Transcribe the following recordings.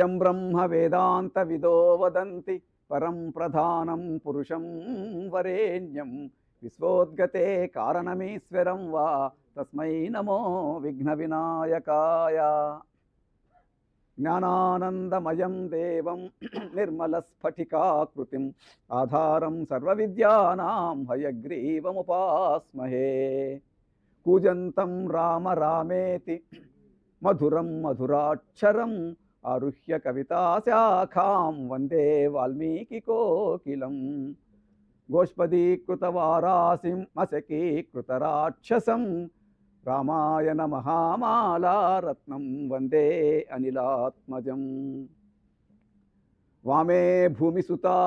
అయం బ్రహ్మ వేదాంత విదో వదంతి పరం ప్రధానం పురుషం వరేణ్యం విశ్వోద్గతే కారణమీశ్వరం వా తస్మై నమో విఘ్న వినాయకాయ. జ్ఞానానందమయం దేవం నిర్మలస్ఫటికాకృతిం ఆధారం సర్వవిద్యానాం హయగ్రీవముపాస్మహే. కూజంతం రామ రామేతి మధురం మధురాక్షరం ఆరుహ్య కవితాశాఖాం వందే వాల్మీకి కోకిలం. గోష్పదీకృతవారాసిం అశకీకృతరాక్షసం రామాయణ మహామాలారత్నం వందే అనిలాత్మజం. వామే భూమిసుతా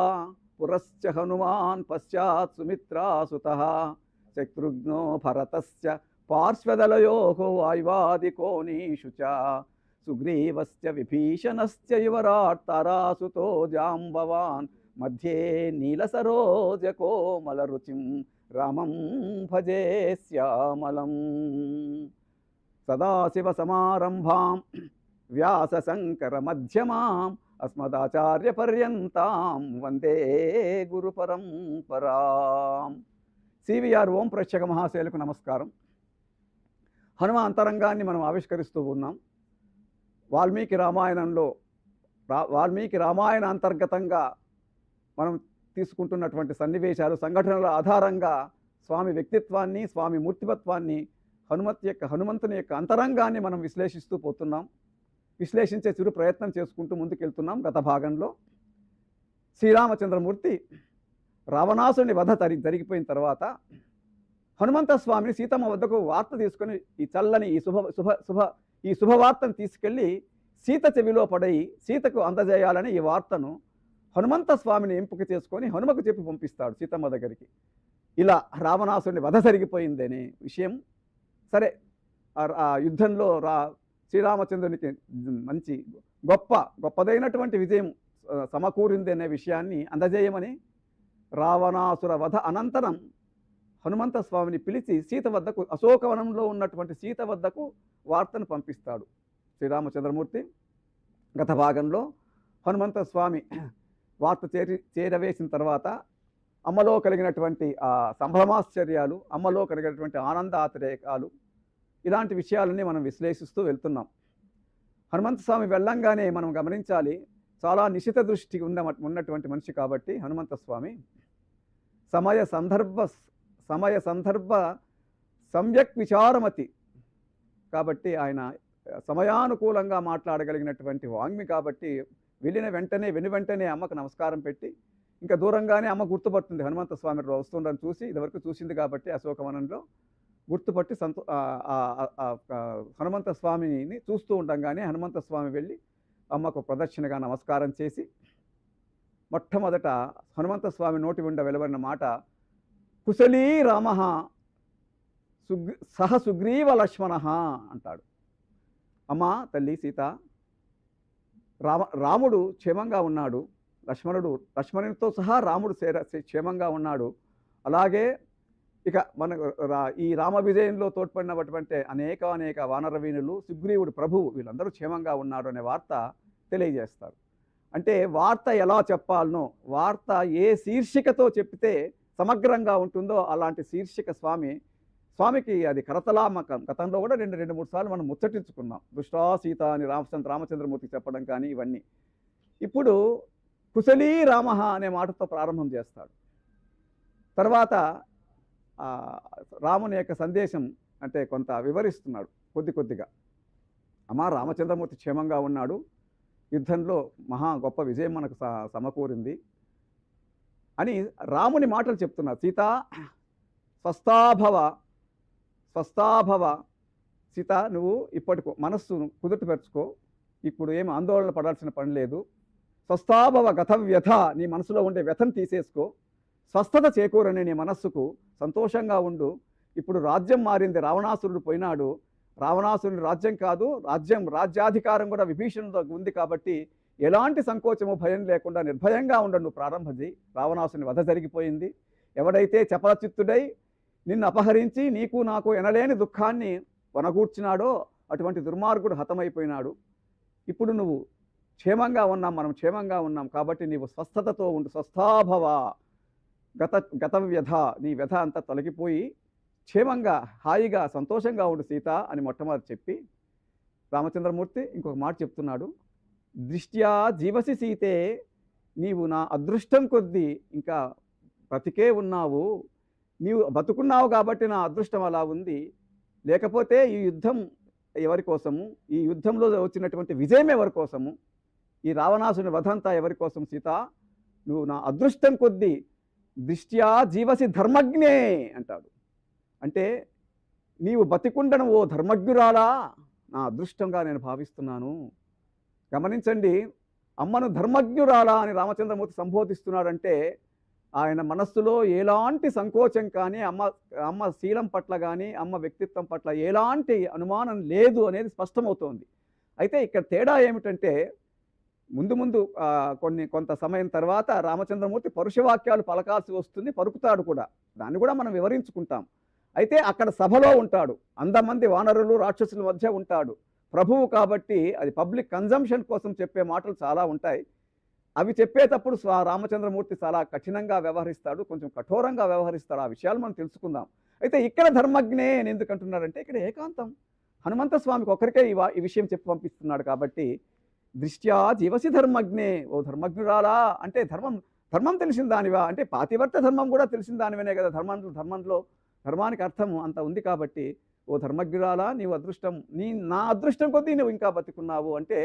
పురశ్చ హనుమాన్ పశ్చాత్ సుమిత్రాసుతః శత్రుఘ్నో భరతశ్చ పార్శ్వదలయోః వాయువాదికోణీషు చ సుగ్రీవశ్చ విభీషణశ్చ యువరాట్ తారాసుతో జాంబవాన్ మధ్యే నీలసరోజకోమలరుచిం రామం భజే శ్యామలం. సదాశివసమారంభాం వ్యాసశంకరమధ్యమాం అస్మదాచార్యపర్యంతాం వందే గురుపరంపరాం. సివిఆర్ ఓం ప్రేక్షక మహాశయులకు నమస్కారం. హనుమ అంతరంగాన్ని మనం ఆవిష్కరిస్తూ ఉన్నాం. వాల్మీకి రామాయణంలో వాల్మీకి రామాయణ అంతర్గతంగా మనం తీసుకుంటున్నటువంటి సన్నివేశాలు సంఘటనల ఆధారంగా స్వామి వ్యక్తిత్వాన్ని స్వామి మూర్తిమత్వాన్ని హనుమంతుని యొక్క అంతరంగాన్ని మనం విశ్లేషిస్తూ పోతున్నాం. విశ్లేషించే చిరు ప్రయత్నం చేసుకుంటూ ముందుకెళ్తున్నాం. గత భాగంలో శ్రీరామచంద్రమూర్తి రావణాసుని వధ జరిగిపోయిన తర్వాత హనుమంత స్వామిని సీతమ్మ వద్దకు వార్త తీసుకొని ఈ చల్లని ఈ శుభవార్తను తీసుకెళ్ళి సీత చెవిలో పడి సీతకు అందజేయాలని ఈ వార్తను హనుమంత స్వామిని ఎంపిక చేసుకొని హనుమకు చెప్పి పంపిస్తాడు సీతమ్మ దగ్గరికి. ఇలా రావణాసుని వధ జరిగిపోయిందనే విషయం సరే ఆ యుద్ధంలో శ్రీరామచంద్రునికి మంచి గొప్పదైనటువంటి విజయం సమకూరింది అనే విషయాన్ని అందజేయమని రావణాసుర వధ అనంతరం హనుమంత స్వామిని పిలిచి సీత వద్దకు అశోకవనంలో ఉన్నటువంటి సీత వద్దకు వార్తను పంపిస్తాడు శ్రీరామచంద్రమూర్తి. గత భాగంలో హనుమంత స్వామి వార్త చేరవేసిన తర్వాత అమ్మలో కలిగినటువంటి ఆ సంభ్రమాశ్చర్యాలు, అమ్మలో కలిగినటువంటి ఆనందాతిరేకాలు, ఇలాంటి విషయాలన్నీ మనం విశ్లేషిస్తూ వెళ్తున్నాం. హనుమంత స్వామి వెళ్ళంగానే మనం గమనించాలి, చాలా నిశిత దృష్టి ఉన్నటువంటి మనిషి కాబట్టి హనుమంత స్వామి సమయ సందర్భ సమ్యక్ విచారమతి కాబట్టి ఆయన సమయానుకూలంగా మాట్లాడగలిగినటువంటి వాంగ్మి కాబట్టి వెను వెంటనే అమ్మకు నమస్కారం పెట్టి, ఇంకా దూరంగానే అమ్మ గుర్తుపడుతుంది హనుమంత స్వామి వస్తుండని చూసి, ఇదివరకు చూసింది కాబట్టి అశోకవనంలో గుర్తుపట్టి హనుమంత స్వామిని చూస్తూ ఉండగానే హనుమంత స్వామి వెళ్ళి అమ్మకు ప్రదక్షిణగా నమస్కారం చేసి మొట్టమొదట హనుమంత స్వామి నోటి వెంట వెలువడిన మాట కుశలీ రామ సహ సుగ్రీవ లక్ష్మణ అంటాడు. అమ్మా తల్లి సీత, రాముడు క్షేమంగా ఉన్నాడు, లక్ష్మణునితో సహా రాముడు క్షేమంగా ఉన్నాడు. అలాగే ఇక మన ఈ రామ విజయంలో తోడ్పడినటువంటి అనేక వానరవీనులు, సుగ్రీవుడు ప్రభువు, వీళ్ళందరూ క్షేమంగా ఉన్నాడు అనే వార్త తెలియజేస్తారు. అంటే వార్త ఎలా చెప్పాలనో, వార్త ఏ శీర్షికతో చెప్తే సమగ్రంగా ఉంటుందో అలాంటి శీర్షిక స్వామికి అది కరతలామకం. గతంలో కూడా రెండు మూడు సార్లు మనం ముచ్చటించుకున్నాం. దుష్టా సీత అని రామచంద్రమూర్తికి చెప్పడం కానీ ఇవన్నీ. ఇప్పుడు కుశలీ రామ అనే మాటతో ప్రారంభం చేస్తాడు. తర్వాత రాముని యొక్క సందేశం అంటే కొంత వివరిస్తున్నాడు కొద్దిగా. అమ్మా రామచంద్రమూర్తి క్షేమంగా ఉన్నాడు, యుద్ధంలో మహా గొప్ప విజయం మనకు సమకూరింది అని రాముని మాటలు చెప్తున్నారు. సీత స్వస్థాభవ సీత, నువ్వు ఇప్పటికో మనస్సును కుదుటపరుచుకో, ఇప్పుడు ఏమి ఆందోళన పడాల్సిన పని లేదు. స్వస్థాభవ గత వ్యథ, నీ మనసులో ఉండే వ్యథను తీసేసుకో, స్వస్థత చేకూరని నీ మనస్సుకు, సంతోషంగా ఉండు. ఇప్పుడు రాజ్యం మారింది, రావణాసురుడు పోయినాడు, రావణాసురుడి రాజ్యం కాదు, రాజ్యాధికారం కూడా విభీషణుడితో ఉంది కాబట్టి ఎలాంటి సంకోచము భయం లేకుండా నిర్భయంగా ఉండు, నువ్వు ప్రారంభజీ. రావణాసుని వధ జరిగిపోయింది. ఎవడైతే చపలచిత్తుడై నిన్ను అపహరించి నీకు నాకు ఎనలేని దుఃఖాన్ని వనగూర్చినాడో అటువంటి దుర్మార్గుడు హతమైపోయినాడు. ఇప్పుడు నువ్వు క్షేమంగా ఉన్నాం, మనం క్షేమంగా ఉన్నాం కాబట్టి నీవు స్వస్థతతో ఉండు, స్వస్థాభవ, గత గత వ్యధ, నీ వ్యధ అంతా తొలగిపోయి క్షేమంగా హాయిగా సంతోషంగా ఉండు సీత అని మొట్టమొదటి చెప్పి రామచంద్రమూర్తి ఇంకొక మాట చెప్తున్నాడు. దృష్ట్యా జీవసి సీతే, నీవు నా అదృష్టం కొద్దీ ఇంకా బ్రతికే ఉన్నావు, నీవు బతుకున్నావు కాబట్టి నా అదృష్టం అలా ఉంది, లేకపోతే ఈ యుద్ధం ఎవరి కోసము, ఈ యుద్ధంలో వచ్చినటువంటి విజయం ఎవరి కోసము, ఈ రావణాసుని వధంతా ఎవరి కోసం సీత, నువ్వు నా అదృష్టం కొద్దీ దృష్ట్యా జీవసి ధర్మజ్ఞే అంటాడు. అంటే నీవు బతికుండను ఓ ధర్మజ్ఞురాలా, నా అదృష్టంగా నేను భావిస్తున్నాను. గమనించండి, అమ్మను ధర్మజ్ఞురాలా అని రామచంద్రమూర్తి సంబోధిస్తున్నాడంటే ఆయన మనస్సులో ఎలాంటి సంకోచం కానీ అమ్మ శీలం పట్ల కానీ అమ్మ వ్యక్తిత్వం పట్ల ఎలాంటి అనుమానం లేదు అనేది స్పష్టమవుతోంది. అయితే ఇక్కడ తేడా ఏమిటంటే ముందు కొంత సమయం తర్వాత రామచంద్రమూర్తి పరుషవాక్యాలు పలకాల్సి వస్తుంది, పలుకుతాడు కూడా, దాన్ని కూడా మనం వివరించుకుంటాం. అయితే అక్కడ సభలో ఉంటాడు, అంతమంది వానరులు రాక్షసుల మధ్య ఉంటాడు, ప్రభువు కాబట్టి అది పబ్లిక్ కన్జంప్షన్ కోసం చెప్పే మాటలు చాలా ఉంటాయి. అవి చెప్పేటప్పుడు రామచంద్రమూర్తి చాలా కఠినంగా వ్యవహరిస్తాడు, కొంచెం కఠోరంగా వ్యవహరిస్తాడు. ఆ విషయాలు మనం తెలుసుకుందాం. అయితే ఇక్కడ ధర్మజ్ఞే అని ఎందుకు అంటున్నారంటే ఇక్కడ ఏకాంతం హనుమంత స్వామికి ఒకరికే ఈ విషయం చెప్పి పంపిస్తున్నాడు కాబట్టి దృష్ట్యా జీవసి ధర్మజ్ఞే, ఓ ధర్మజ్ఞురాలా అంటే ధర్మం తెలిసిన దానివా అంటే పాతివర్త ధర్మం కూడా తెలిసిన దానివనే కదా, ధర్మంలో ధర్మానికి అర్థము అంత ఉంది కాబట్టి ఓ ధర్మజ్ఞురాలా నీవు అదృష్టం, నా అదృష్టం కొద్దీ నువ్వు ఇంకా బతికున్నావు అంటే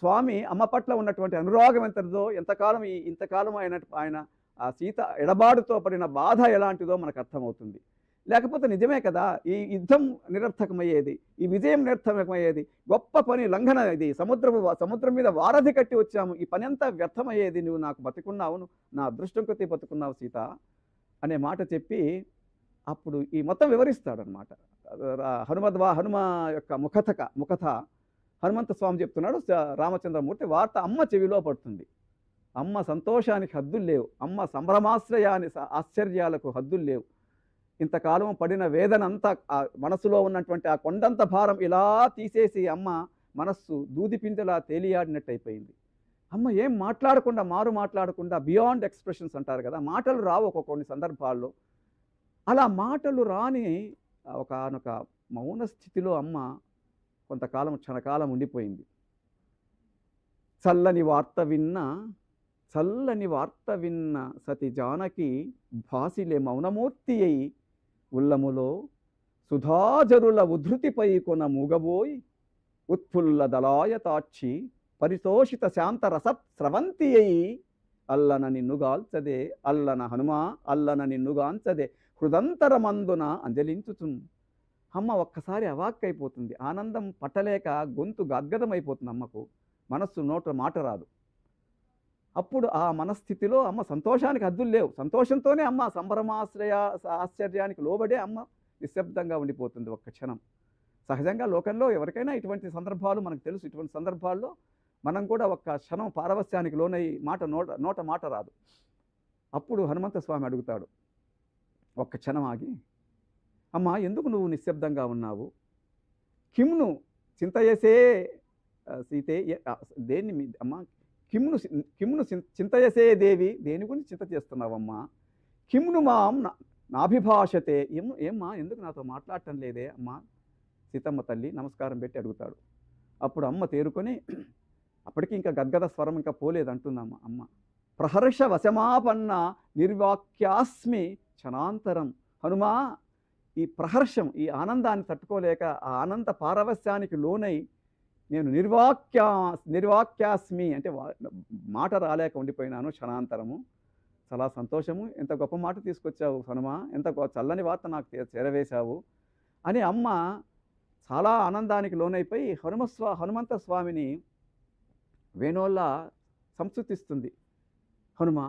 స్వామి అమ్మ పట్ల ఉన్నటువంటి అనురాగం ఎంతదో, ఇంతకాలం ఆయన ఆ సీత ఎడబాటుతో పడిన బాధ ఎలాంటిదో మనకు అర్థమవుతుంది. లేకపోతే నిజమే కదా, ఈ యుద్ధం నిరర్థకమయ్యేది, ఈ విజయం నిరర్థకమయ్యేది, గొప్ప పని లంఘన, ఇది సముద్రం మీద వారధి కట్టి వచ్చాము, ఈ పని అంతా వ్యర్థమయ్యేది, నువ్వు నాకు బతికున్నావు, నా అదృష్టం కొద్దీ బతుకున్నావు సీత అనే మాట చెప్పి అప్పుడు ఈ మొత్తం వివరిస్తాడనమాట. హనుమ యొక్క ముఖత హనుమంత స్వామి చెప్తున్నాడు. రామచంద్రమూర్తి వార్త అమ్మ చెవిలో పడుతుంది. అమ్మ సంతోషానికి హద్దులు లేవు, అమ్మ ఆశ్చర్యాలకు హద్దులు లేవు. ఇంతకాలం పడిన వేదన అంతా మనసులో ఉన్నటువంటి ఆ కొండంత భారం ఇలా తీసేసి అమ్మ మనస్సు దూదిపింజలా తేలియాడినట్టు అయిపోయింది. అమ్మ ఏం మాట్లాడకుండా బియాండ్ ఎక్స్ప్రెషన్స్ అంటారు కదా, మాటలు రావు కొన్ని సందర్భాల్లో. అలా మాటలు రాని ఒకనొక మౌన స్థితిలో అమ్మ క్షణకాలం ఉండిపోయింది. చల్లని వార్త విన్న సతి జానకి భాసిలే మౌనమూర్తి అయి ఉల్లములో సుధాజరుల ఉద్ధృతిపై కొన మూగబోయి ఉత్ఫుల్ల దళాయతాక్షి పరితోషిత శాంత రసత్ స్రవంతి అయి అల్లన నిన్నుగాల్చదే, అల్లన హనుమా అల్లన నిన్నుగాంచదే హృదంతరమందున అంజలించుచున్. అమ్మ ఒక్కసారి అవాక్కైపోతుంది, ఆనందం పట్టలేక గొంతు గద్గదమైపోతుంది అమ్మకు, మనస్సు నోట మాట రాదు. అప్పుడు ఆ మనస్థితిలో అమ్మ సంతోషానికి హద్దులు లేవు, సంతోషంతోనే అమ్మ ఆశ్చర్యానికి లోబడే అమ్మ నిశ్శబ్దంగా ఉండిపోతుంది ఒక్క క్షణం. సహజంగా లోకంలో ఎవరికైనా ఇటువంటి సందర్భాలు మనకు తెలుసు. ఇటువంటి సందర్భాల్లో మనం కూడా ఒక్క క్షణం పారవస్యానికి లోనై నోట మాట రాదు. అప్పుడు హనుమంత స్వామి అడుగుతాడు, ఒక్క క్షణం ఆగి, అమ్మ ఎందుకు నువ్వు నిశ్శబ్దంగా ఉన్నావు? కిమ్ను చింతయసే సీతే, దేన్ని అమ్మ కిమ్ను చింతయసే దేవి, దేని గురించి చింత చేస్తున్నావమ్మా? కిమ్ను మాం నాభిభాషతే, ఏమ్మా ఎందుకు నాతో మాట్లాడటం లేదే అమ్మ? సీతమ్మ తల్లి నమస్కారం పెట్టి అడుగుతాడు. అప్పుడు అమ్మ తేరుకొని, అప్పటికి ఇంకా గద్గద స్వరం ఇంకా పోలేదంటుందమ్మ. అమ్మ ప్రహర్ష వశమాపన్న నిర్వాక్యాస్మి క్షణాంతరం. హనుమా ఈ ప్రహర్షం, ఈ ఆనందాన్ని తట్టుకోలేక ఆ ఆనంద పారవస్యానికి లోనై నేను నిర్వాక్యాస్మి అంటే మాట రాలేక ఉండిపోయినాను క్షణాంతరము. చాలా సంతోషము, ఎంత గొప్ప మాట తీసుకొచ్చావు హనుమ, ఎంత చల్లని వార్త నాకు చేరవేశావు అని అమ్మ చాలా ఆనందానికి లోనైపోయి హనుమంత స్వామిని వేణోళ్ళ సంస్కృతిస్తుంది. హనుమ,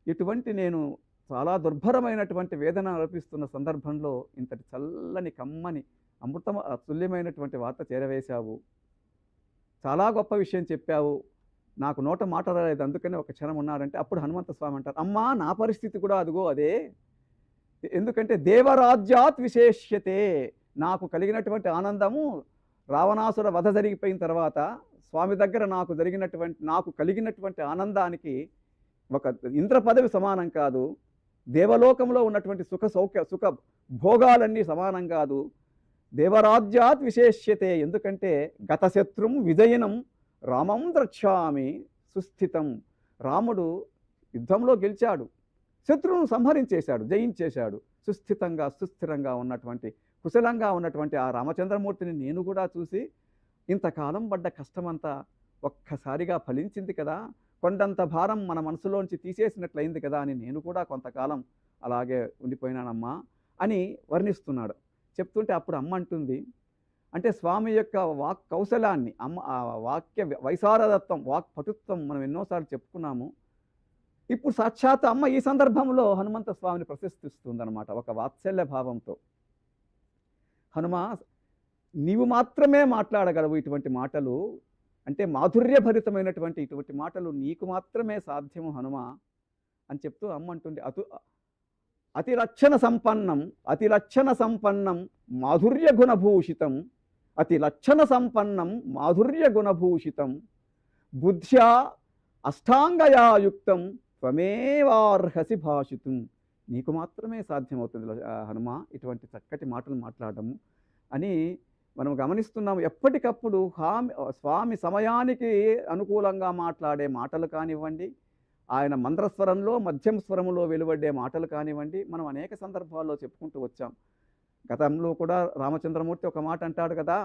ఇటువంటి నేను చాలా దుర్భరమైనటువంటి వేదన అనిపిస్తున్న సందర్భంలో ఇంతటి చల్లని కమ్మని తుల్యమైనటువంటి వార్త చేరవేశావు, చాలా గొప్ప విషయం చెప్పావు, నాకు నోట మాట రాలేదు, అందుకని ఒక క్షణం ఉన్నాడంటే అప్పుడు హనుమంత స్వామి అంటారు, అమ్మా నా పరిస్థితి కూడా అదిగో అదే. ఎందుకంటే దేవరాజ్యాత్ విశేష్యతే, నాకు కలిగినటువంటి ఆనందము రావణాసుర వధ జరిగిపోయిన తర్వాత స్వామి దగ్గర నాకు కలిగినటువంటి ఆనందానికి ఒక ఇంద్ర పదవి సమానం కాదు, దేవలోకంలో ఉన్నటువంటి సుఖ భోగాలన్నీ సమానం కాదు. దేవరాజ్యాత్ విశేష్యతే, ఎందుకంటే గతశత్రుం విజయనం రామం ద్రక్ష్యామి సుస్థితం. రాముడు యుద్ధంలో గెలిచాడు, శత్రువును సంహరించేశాడు, జయించేశాడు. సుస్థిరంగా ఉన్నటువంటి కుశలంగా ఉన్నటువంటి ఆ రామచంద్రమూర్తిని నేను కూడా చూసి ఇంతకాలం పడ్డ కష్టమంతా ఒక్కసారిగా ఫలించింది కదా, కొండంత భారం మన మనసులోంచి తీసేసినట్లయింది కదా అని నేను కూడా కొంతకాలం అలాగే ఉండిపోయినానమ్మా అని వర్ణిస్తున్నాడు. చెప్తుంటే అప్పుడు అమ్మ అంటుంది, అంటే స్వామి యొక్క వాక్ కౌశలాన్ని, ఆ వాక్య వైశారదత్వం, వాక్ పటుత్వం మనం ఎన్నోసార్లు చెప్పుకున్నాము. ఇప్పుడు సాక్షాత్ అమ్మ ఈ సందర్భంలో హనుమంత స్వామిని ప్రశంసిస్తుందన్నమాట ఒక వాత్సల్య భావంతో. హనుమా, నీవు మాత్రమే మాట్లాడగలవు ఇటువంటి మాటలు, అంటే మాధుర్యభరితమైనటువంటి ఇటువంటి మాటలు నీకు మాత్రమే సాధ్యము హనుమా అని చెప్తూ అమ్మ అంటుంది, అతిలక్షణ సంపన్నం మాధుర్య గుణభూషితం, అతిలక్షణ సంపన్నం మాధుర్య గుణభూషితం, బుద్ధ్యా అష్టాంగయాయుక్తం త్వమేవార్హసి భాషితుం. నీకు మాత్రమే సాధ్యమవుతుంది హనుమ ఇటువంటి చక్కటి మాటలు మాట్లాడము అని మనం గమనిస్తున్నాము. ఎప్పటికప్పుడు స్వామి సమయానికి అనుకూలంగా మాట్లాడే మాటలు కానివ్వండి, ఆయన మంద్రస్వరంలో మధ్యం స్వరములో వెలువడ్డే మాటలు కానివ్వండి, మనం అనేక సందర్భాల్లో చెప్పుకుంటూ వచ్చాం. గతంలో కూడా రామచంద్రమూర్తి ఒక మాట అంటాడు కదా,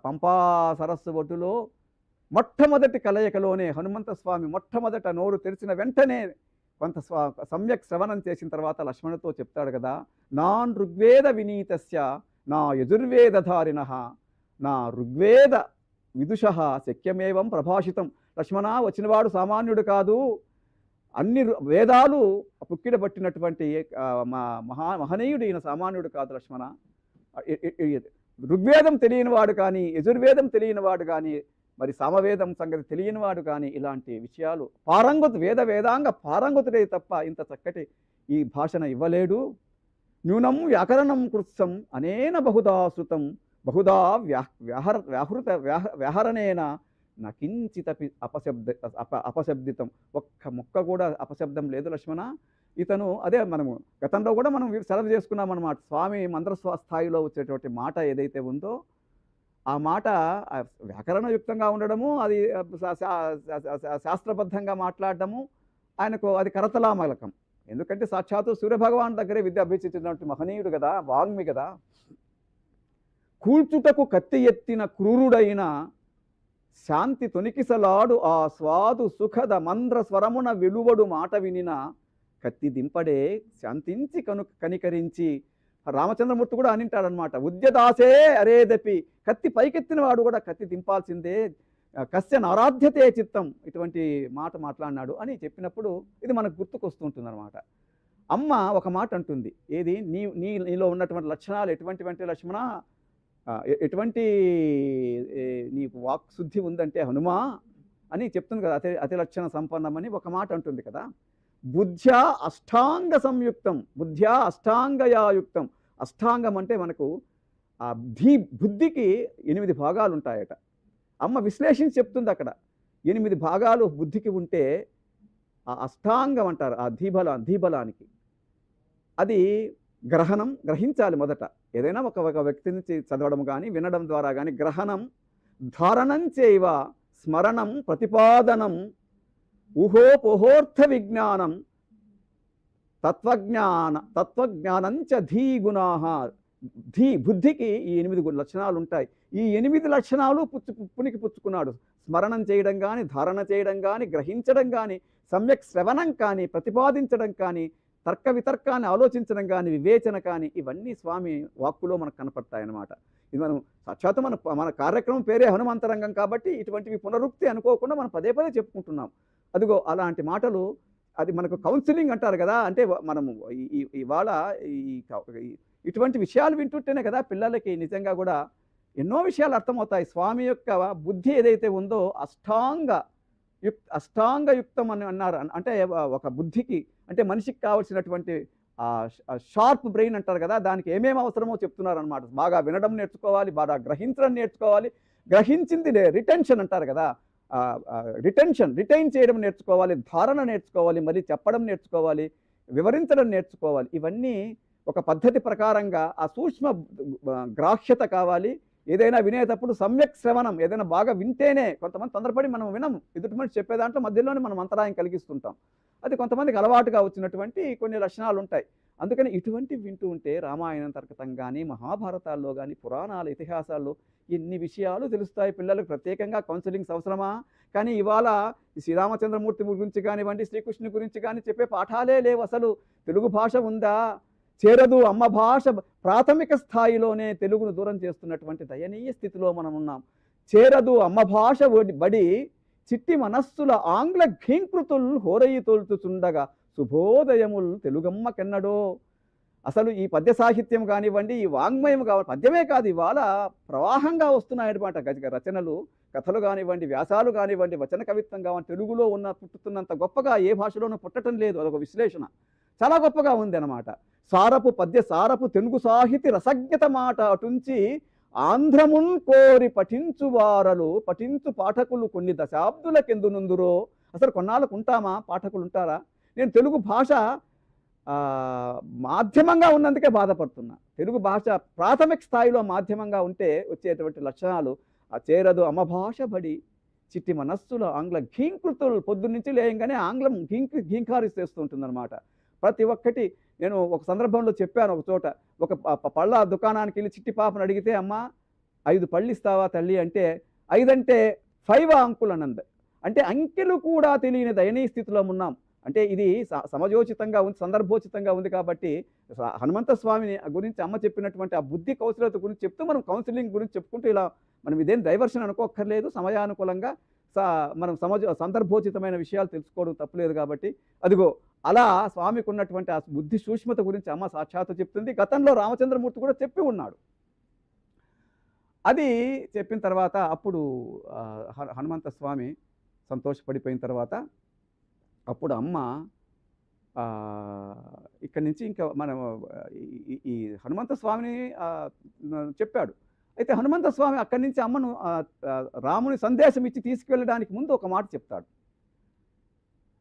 పంపా సరస్సు ఒడ్డులో మొట్టమొదటి కలయికలోనే హనుమంత స్వామి మొట్టమొదట నోరు తెరిచిన వెంటనే కొంత సమ్యక్ శ్రవణం చేసిన తర్వాత లక్ష్మణుతో చెప్తాడు కదా, నాన్ ఋగ్వేద వినీతస్య నా యజుర్వేదధారిణ నా ఋగ్వేద విదుష శక్యమేవం ప్రభాషితం. లక్ష్మణ, వచ్చినవాడు సామాన్యుడు కాదు, అన్ని వేదాలు పుక్కిడ పట్టినటువంటి మహనీయుడు ఈయన, సామాన్యుడు కాదు లక్ష్మణ. ఋగ్వేదం తెలియనివాడు కానీ, యజుర్వేదం తెలియనివాడు కానీ, మరి సామవేదం సంగతి తెలియనివాడు కానీ, ఇలాంటి విషయాలు వేదాంగ పారంగతుడే తప్ప ఇంత చక్కటి ఈ భాషను ఇవ్వలేడు. న్యూనం వ్యాకరణం కృత్సం అనేన బహుదా శృతం బహుదా వ్యాహరణేన నకించితపి అపశబ్దితం. ఒక్క ముక్క కూడా అపశబ్దం లేదు లక్ష్మణ. ఇతను అదే మనము గతంలో కూడా మనం సెలవు చేసుకున్నాం అన్నమాట. స్వామి మంత్రస్వ స్థాయిలో వచ్చేటువంటి మాట ఏదైతే ఉందో ఆ మాట వ్యాకరణయుక్తంగా ఉండడము, అది శాస్త్రబద్ధంగా మాట్లాడడము, ఆయనకు అది కరతలామలకం. ఎందుకంటే సాక్షాత్తు సూర్యభగవాన్ దగ్గరే విద్య అభ్యసించినటువంటి మహనీయుడు కదా, వాగ్మి కదా. కూల్చుటకు కత్తి ఎత్తిన క్రూరుడైన శాంతి తొనికిసలాడు ఆ స్వాదు సుఖద మంద్ర స్వరమున వెలువడు మాట వినిన కత్తి దింపడే శాంతించి కనికరించి. రామచంద్రమూర్తి కూడా అనింటాడనమాట, ఉద్యదాసే అరేదపి, కత్తి పైకెత్తిన వాడు కూడా కత్తి దింపాల్సిందే, కస్య నారాధ్యతే చిత్తం, ఇటువంటి మాట మాట్లాడినాడు అని చెప్పినప్పుడు ఇది మనకు గుర్తుకొస్తుంటుంది అనమాట. అమ్మ ఒక మాట అంటుంది, ఏది నీలో ఉన్నటువంటి లక్షణాలు ఎటువంటివంటే లక్ష్మణ, ఎటువంటి నీకు వాక్ శుద్ధి ఉందంటే హనుమా అని చెప్తుంది కదా, అతి లక్షణ సంపన్నమని ఒక మాట అంటుంది కదా. బుద్ధ్యా అష్టాంగ సంయుక్తం, బుద్ధ్యా అష్టాంగయాయుక్తం. అష్టాంగం అంటే మనకు ఆ బుద్ధికి 8 భాగాలు ఉంటాయట. అమ్మ విశ్లేషించి చెప్తుంది అక్కడ, 8 భాగాలు బుద్ధికి ఉంటే ఆ అష్టాంగం అంటారు ఆ ధీబలానికి. అది గ్రహించాలి మొదట. ఏదైనా ఒక వ్యక్తి నుంచి చదవడం కానీ వినడం ద్వారా కానీ గ్రహణం, ధారణం చేయవ, స్మరణం, ప్రతిపాదనం, ఊహోపోహోర్థ విజ్ఞానం, తత్వజ్ఞానంచ ధీ గుణాః. బుద్ధికి ఈ 8 లక్షణాలు ఉంటాయి. ఈ 8 లక్షణాలు పుచ్చుకున్నాడు. స్మరణం చేయడం కానీ, ధారణ చేయడం కానీ, గ్రహించడం కానీ, సమ్యక్ శ్రవణం కానీ, ప్రతిపాదించడం కానీ, తర్క వితర్కాన్ని ఆలోచించడం కానీ, వివేచన కానీ, ఇవన్నీ స్వామి వాక్కులో మనకు కనపడతాయి అన్నమాట. ఇది మనం సాక్షాత్ మన కార్యక్రమం పేరే హనుమంతరంగం కాబట్టి ఇటువంటివి పునరుక్తి అనుకోకుండా మనం పదే చెప్పుకుంటున్నాం. అదిగో అలాంటి మాటలు, అది మనకు కౌన్సిలింగ్ అంటారు కదా. అంటే మనము ఇవాళ ఇటువంటి విషయాలు వింటుంటేనే కదా పిల్లలకి నిజంగా కూడా ఎన్నో విషయాలు అర్థమవుతాయి. స్వామి యొక్క బుద్ధి ఏదైతే ఉందో అష్టాంగయుక్తం అని అన్నారు. అంటే ఒక బుద్ధికి, అంటే మనిషికి కావాల్సినటువంటి షార్ప్ బ్రెయిన్ అంటారు కదా, దానికి ఏమేమి అవసరమో చెప్తున్నారు అనమాట. బాగా వినడం నేర్చుకోవాలి, బాగా గ్రహించడం నేర్చుకోవాలి, గ్రహించింది రిటెన్షన్ అంటారు కదా, రిటైన్ చేయడం నేర్చుకోవాలి, ధారణ నేర్చుకోవాలి, మరి చెప్పడం నేర్చుకోవాలి, వివరించడం నేర్చుకోవాలి. ఇవన్నీ ఒక పద్ధతి ప్రకారంగా ఆ సూక్ష్మ గ్రాహ్యత కావాలి. ఏదైనా వినేటప్పుడు సమ్యక్ శ్రవణం, ఏదైనా బాగా వింటేనే. కొంతమంది తొందరపడి మనం వినము, ఎదుటి మనిషి చెప్పే దాంట్లో మధ్యలోనే మనం అంతరాయం కలిగిస్తుంటాం. అది కొంతమందికి అలవాటుగా వచ్చినటువంటి కొన్ని లక్షణాలు ఉంటాయి. అందుకని ఇటువంటివి వింటూ ఉంటే రామాయణం తర్కతం కానీ, మహాభారతాల్లో కానీ, పురాణాల ఇతిహాసాల్లో ఎన్ని విషయాలు తెలుస్తాయి. పిల్లలకు ప్రత్యేకంగా కౌన్సిలింగ్స్ అవసరమా? కానీ ఇవాళ శ్రీరామచంద్రమూర్తి గురించి కానివ్వండి, శ్రీకృష్ణుని గురించి కానీ చెప్పే పాఠాలే లేవు. అసలు తెలుగు భాష ఉందా? చేరదు. అమ్మ భాష ప్రాథమిక స్థాయిలోనే తెలుగును దూరం చేస్తున్నటువంటి దయనీయ స్థితిలో మనం ఉన్నాం. చేరదు అమ్మ భాష బడి చిట్టి మనస్సుల ఆంగ్ల ఘీంకృతుల్ హోరయి తోల్చుచుండగా శుభోదయముల్ తెలుగమ్మకెన్నడో. అసలు ఈ పద్య సాహిత్యం కానివ్వండి, ఈ వాంగ్మయం కావాలి, పద్యమే కాదు ఇవాళ ప్రవాహంగా వస్తున్నాయన్నమాట రచనలు, కథలు కానివ్వండి, వ్యాసాలు కానివ్వండి, వచన కవిత్వం కానివ్వండి, తెలుగులో పుట్టుతున్నంత గొప్పగా ఏ భాషలోనూ పుట్టడం లేదు. అదొక విశ్లేషణ చాలా గొప్పగా ఉంది అన్నమాట. సారపు పద్య సారపు తెలుగు సాహితీ రసజ్ఞత మాట అటుంచి ఆంధ్రమున్ కోరి పఠించువారలు పఠించు పాఠకులు కొన్ని దశాబ్దులకెందునుందురో. అసలు కొన్నాళ్ళకు ఉంటామా? పాఠకులు ఉంటారా? నేను తెలుగు భాష మాధ్యమంగా ఉన్నందుకే బాధపడుతున్నా. తెలుగు భాష ప్రాథమిక స్థాయిలో మాధ్యమంగా ఉంటే వచ్చేటువంటి లక్షణాలు ఆ చేరదు అమ్మ భాష బడి చిట్టి మనస్సులో ఆంగ్ల ఘీంకృతులు. పొద్దున్నుంచి లేయంగానే ఆంగ్లం ఘీంకారిస్తేస్తుంటుందన్నమాట. ప్రతి ఒక్కటి నేను ఒక సందర్భంలో చెప్పాను. ఒక చోట ఒక పళ్ళ దుకాణానికి వెళ్ళి చిట్టి పాపను అడిగితే, అమ్మ 5 పళ్ళు ఇస్తావా తల్లి అంటే, 5 అంటే 5 అంకుల్ అనంది. అంటే అంకెలు కూడా తెలియని దయనీయ స్థితిలో ఉన్నాం. అంటే ఇది సమయోచితంగా ఉంది, సందర్భోచితంగా ఉంది. కాబట్టి హనుమంత స్వామిని గురించి అమ్మ చెప్పినటువంటి ఆ బుద్ధి కౌశలత గురించి చెప్తూ మనం కౌన్సిలింగ్ గురించి చెప్పుకుంటూ ఇలా మనం ఇదేం డైవర్షన్ అనుకోక్కర్లేదు. సమయానుకూలంగా మనం సందర్భోచితమైన విషయాలు తెలుసుకోవడం తప్పులేదు. కాబట్టి అదిగో అలా స్వామికి ఉన్నటువంటి ఆ బుద్ధి సూక్ష్మత గురించి అమ్మ సాక్షాత్తు చెప్తుంది. గతంలో రామచంద్రమూర్తి కూడా చెప్పి ఉన్నాడు. అది చెప్పిన తర్వాత అప్పుడు హనుమంత స్వామి సంతోషపడిపోయిన తర్వాత అప్పుడు అమ్మ ఇక్కడి నుంచి ఇంకా మనం ఈ హనుమంత స్వామిని చెప్పాడు. అయితే హనుమంత స్వామి అక్కడి నుంచి అమ్మను రాముని సందేశం ఇచ్చి తీసుకువెళ్ళడానికి ముందు ఒక మాట చెప్తాడు.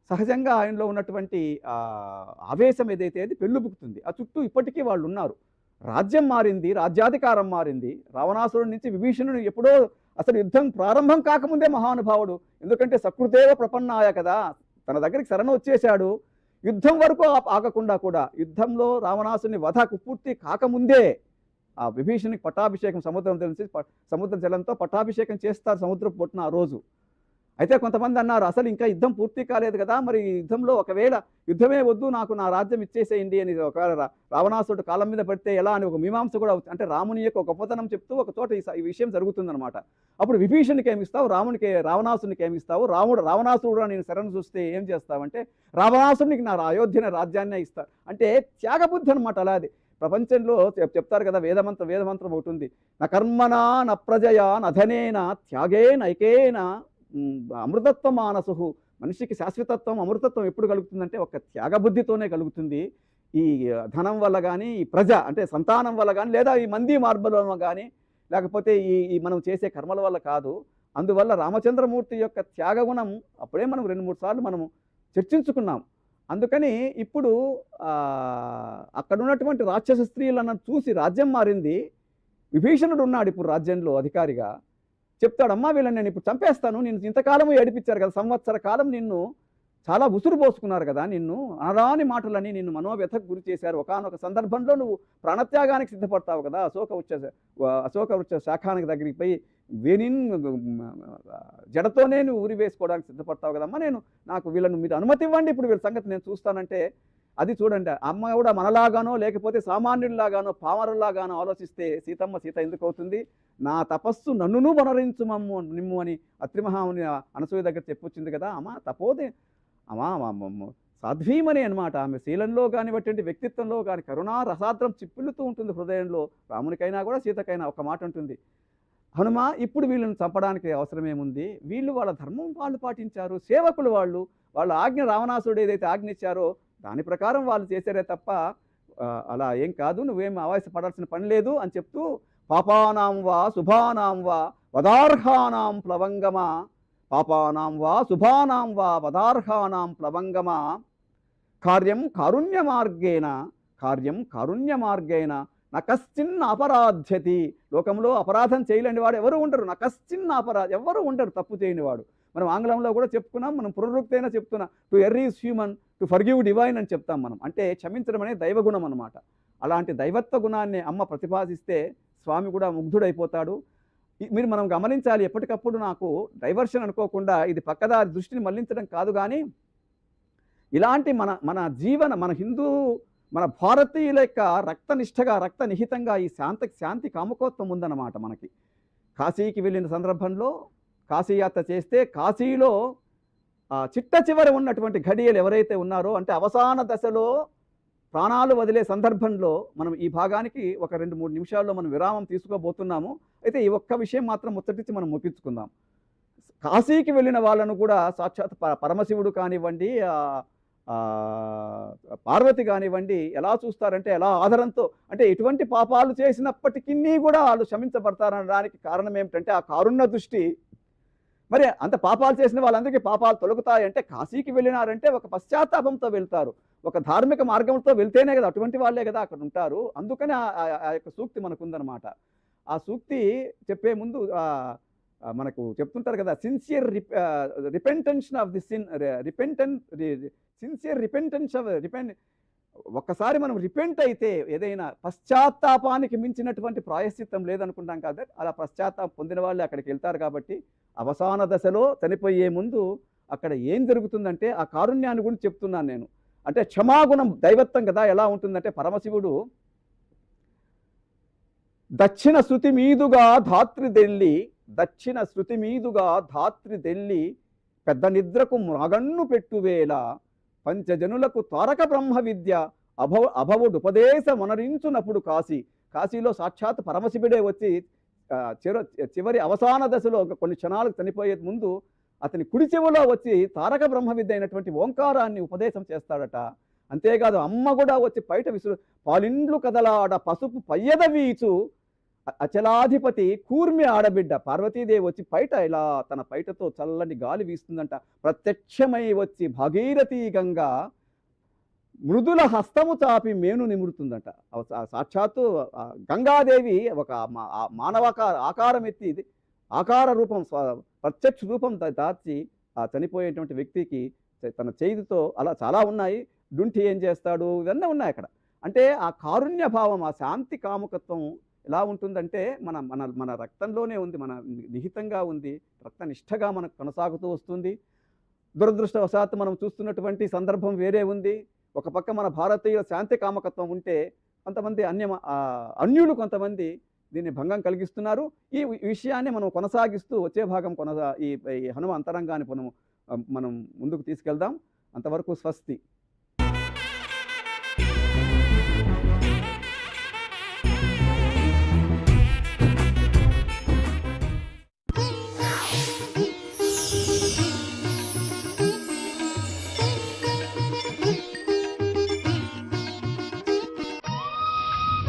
సహజంగా ఆయనలో ఉన్నటువంటి ఆవేశం ఏదైతే అది పెళ్ళుబుకుతుంది. ఆ చుట్టూ ఇప్పటికీ వాళ్ళు ఉన్నారు. రాజ్యం మారింది, రాజ్యాధికారం మారింది. రావణాసురుడి నుంచి విభీషణుడు ఎప్పుడో అసలు యుద్ధం ప్రారంభం కాకముందే మహానుభావుడు, ఎందుకంటే సకృదేవ ప్రపన్నాయ కదా, తన దగ్గరికి శరణ వచ్చేశాడు. యుద్ధం వరకు ఆగకుండా కూడా యుద్ధంలో రావణాసుని వధకు పూర్తి కాకముందే ఆ విభీషణునికి పట్టాభిషేకం సముద్ర జలంతో పట్టాభిషేకం చేస్తారు సముద్రపు పొట్టున ఆ రోజు. అయితే కొంతమంది అన్నారు, అసలు ఇంకా యుద్ధం పూర్తి కాలేదు కదా, మరి యుద్ధంలో ఒకవేళ యుద్ధమే వద్దు, నాకు నా రాజ్యం ఇచ్చేసేయండి అని ఒకవేళ రావణాసుడు కాలం మీద పడితే ఎలా అని ఒక మీమాంస కూడా అవుతుంది. అంటే రాముని యొక్క గొప్పతనం చెప్తూ ఒక చోట ఈ విషయం జరుగుతుందన్నమాట. అప్పుడు విభీషణునికి ఏమిస్తావు, రావణాసునికి ఏమిస్తావు, రావణాసుడు నేను శరణు చూస్తే ఏం చేస్తావంటే, రావణాసుడికి నా అయోధ్యన రాజ్యాన్నే ఇస్తాను అంటే త్యాగబుద్ధి అనమాట. అలా అది ప్రపంచంలో చెప్తారు కదా, వేదమంత్రం ఒకటి ఉంది, నా కర్మనా న ప్రజయా నధనేన త్యాగేనైకేన అమృతత్వ మానసు. మనిషికి శాశ్వతత్వం అమృతత్వం ఎప్పుడు కలుగుతుందంటే ఒక త్యాగబుద్ధితోనే కలుగుతుంది. ఈ ధనం వల్ల కానీ, ఈ ప్రజ అంటే సంతానం వల్ల కానీ, లేదా ఈ మంది మార్బల కానీ, లేకపోతే ఈ మనం చేసే కర్మల వల్ల కాదు. అందువల్ల రామచంద్రమూర్తి యొక్క త్యాగగుణం అప్పుడే మనం 2-3 సార్లు మనము చర్చించుకున్నాం. అందుకని ఇప్పుడు అక్కడ ఉన్నటువంటి రాక్షస స్త్రీలను చూసి రాజ్యం మారింది. విభీషణుడు ఉన్నాడు ఇప్పుడు రాజ్యంలో అధికారిగా. చెప్తాడు, అమ్మా వీళ్ళని నేను ఇప్పుడు చంపేస్తాను, నిన్ను ఇంతకాలము ఏడిపించారు కదా, సంవత్సర కాలం నిన్ను చాలా ఉసురు పోసుకున్నారు కదా, నిన్ను అనరాని మాటలని నిన్ను మనోవ్యథకు గురి చేశారు. ఒకనొక సందర్భంలో నువ్వు ప్రాణత్యాగానికి సిద్ధపడతావు కదా, అశోక వృక్ష శాఖానికి దగ్గరికి పోయి జడతోనే నువ్వు ఊరి వేసుకోవడానికి సిద్ధపడతావు కదమ్మా, నాకు వీళ్ళను మీరు అనుమతి ఇవ్వండి, ఇప్పుడు వీళ్ళ సంగతి నేను చూస్తానంటే, అది చూడండి, అమ్మ కూడా మనలాగానో లేకపోతే సామాన్యుల్లాగానో పామరుల్లాగానో ఆలోచిస్తే సీత ఎందుకు అవుతుంది? నా తపస్సు నన్నును వనరించుమమ్ము నిమ్ము అని అత్రిమహాముని అనసూయ దగ్గర చెప్పొచ్చింది కదా. అమ్మ తపోదే సాధ్వీమని అనమాట. ఆమె శీలంలో కానివ్వండి, వ్యక్తిత్వంలో కానీ కరుణా రసాద్రం చిప్పిల్లుతూ ఉంటుంది హృదయంలో. రామునికైనా కూడా సీతకైనా ఒక మాట ఉంటుంది, హనుమ ఇప్పుడు వీళ్ళని చంపడానికి అవసరమేముంది, వీళ్ళు వాళ్ళ ధర్మం వాళ్ళు పాటించారు, సేవకులు వాళ్ళ ఆజ్ఞ రావణాసురుడు ఏదైతే ఆజ్ఞ ఇచ్చారో దాని ప్రకారం వాళ్ళు చేశారే తప్ప అలా ఏం కాదు, నువ్వేం ఆవేశపడాల్సిన పని లేదు అని చెప్తూ పాపానాం వా శుభానాం వా వదార్హానాం ప్లవంగమా, పాపానాం వా శుభానాం వా వదార్హానాం ప్లవంగమా, కార్యం కారుణ్య మార్గేణ, కార్యం కారుణ్య మార్గేణ నకశ్చిన్న అపరాధ్యతి. లోకంలో అపరాధం చేయలేని వాడు ఎవరు ఉండరు. నకశ్చిన్న ఎవరు ఉండరు తప్పు చేయని వాడు. మనం ఆంగ్లంలో కూడా చెప్పుకున్నాం, మనం పునరుక్తైనా చెప్తున్నా, to err is human, to forgive divine అని చెప్తాం మనం. అంటే క్షమించడం అనేది దైవగుణం అనమాట. అలాంటి దైవత్వ గుణాన్ని అమ్మ ప్రతిపాదిస్తే స్వామి కూడా ముగ్ధుడైపోతాడు. మీరు మనం గమనించాలి, ఎప్పటికప్పుడు నాకు డైవర్షన్ అనుకోకుండా ఇది పక్కదారి దృష్టిని మళ్లించడం కాదు, కానీ ఇలాంటి మన మన జీవన మన హిందూ మన భారతీయుల యొక్క రక్తనిష్టగా రక్తనిహితంగా ఈ శాంతి కాముకోత్వం ఉందన్నమాట మనకి. కాశీకి వెళ్ళిన సందర్భంలో కాశీయాత్ర చేస్తే కాశీలో చిట్ట చివరి ఉన్నటువంటి ఘడియలు ఎవరైతే ఉన్నారో, అంటే అవసాన దశలో ప్రాణాలు వదిలే సందర్భంలో మనం ఈ భాగానికి ఒక 2-3 నిమిషాల్లో మనం విరామం తీసుకోబోతున్నాము. అయితే ఈ ఒక్క విషయం మాత్రం ముచ్చటించి మనం ముగించుకుందాం. కాశీకి వెళ్ళిన వాళ్ళను కూడా సాక్షాత్ పరమశివుడు కానివ్వండి, పార్వతి కానివ్వండి ఎలా చూస్తారంటే, ఎలా ఆదరంతో, అంటే ఎటువంటి పాపాలు చేసినప్పటికీ కూడా వాళ్ళు క్షమించబడతారనడానికి కారణం ఏమిటంటే ఆ కారుణ్య దృష్టి. మరి అంత పాపాలు చేసిన వాళ్ళందరికీ పాపాలు తొలగుతాయంటే కాశీకి వెళ్ళినారంటే ఒక పశ్చాత్తాపంతో వెళ్తారు, ఒక ధార్మిక మార్గంతో వెళ్తేనే కదా, అటువంటి వాళ్ళే కదా అక్కడ ఉంటారు. అందుకని ఆ యొక్క సూక్తి మనకు ఉందన్నమాట. ఆ సూక్తి చెప్పే ముందు మనకు చెప్తుంటారు కదా, sincere repentance of the sin, sincere repentance of ఒక్కసారి మనం రిపెంట్ అయితే ఏదైనా పశ్చాత్తాపానికి మించినటువంటి ప్రాయశ్చిత్తం లేదనుకుంటాం కదా, అలా పశ్చాత్తాపం పొందిన వాళ్ళే అక్కడికి వెళ్తారు. కాబట్టి అవసాన దశలో చనిపోయే ముందు అక్కడ ఏం జరుగుతుందంటే ఆ కారుణ్యాన్ని గురించి చెప్తున్నాను నేను. అంటే క్షమాగుణం దైవత్వం కదా, ఎలా ఉంటుందంటే పరమశివుడు దక్షిణ శృతి మీదుగా ధాత్రి దెల్లి పెద్ద నిద్రకు మ్రగన్ను పెట్టువేళ, పంచజనులకు తారక బ్రహ్మ విద్య అభవుడుపదేశ మనరించునప్పుడు కాశీలో సాక్షాత్ పరమశివుడే వచ్చి చివరి అవసాన దశలో కొన్ని క్షణాలకు చనిపోయే ముందు అతని కుడి చెవులో వచ్చి తారక బ్రహ్మ విద్య అయినటువంటి ఓంకారాన్ని ఉపదేశం చేస్తాడట. అంతేకాదు అమ్మ కూడా వచ్చి పైట పాలిండ్లు కదలాడ పసుపు పయ్యద వీచు అచలాధిపతి కూర్మి ఆడబిడ్డ పార్వతీదేవి వచ్చి పైట ఇలా తన పైటతో చల్లని గాలి వీస్తుందంట. ప్రత్యక్షమై వచ్చి భాగీరథీ గంగా మృదుల హస్తము చాపి మేను నిమురుతుందంట. సాక్షాత్తు గంగాదేవి ఒక ఆకారం ఎత్తి ఆకార రూపం ప్రత్యక్ష రూపం దాచి ఆ చనిపోయేటువంటి వ్యక్తికి తన చేతితో అలా చాలా ఉన్నాయి. డుంఠి ఏం చేస్తాడు, ఇవన్నీ ఉన్నాయి అక్కడ. అంటే ఆ కారుణ్య భావం, ఆ శాంతి కాముకత్వం ఎలా ఉంటుందంటే మన మన మన రక్తంలోనే ఉంది, మన నిహితంగా ఉంది, రక్తనిష్టగా మనకు కొనసాగుతూ వస్తుంది. దురదృష్టవశాత్తు మనం చూస్తున్నటువంటి సందర్భం వేరే ఉంది. ఒక పక్క మన భారతీయ శాంతి కామకత్వం ఉంటే కొంతమంది అన్యులు కొంతమంది దీన్ని భంగం కలిగిస్తున్నారు. ఈ విషయాన్ని మనం కొనసాగిస్తూ వచ్చే భాగం ఈ హనుమ అంతరంగాన్ని మనం ముందుకు తీసుకెళ్దాం. అంతవరకు స్వస్తి.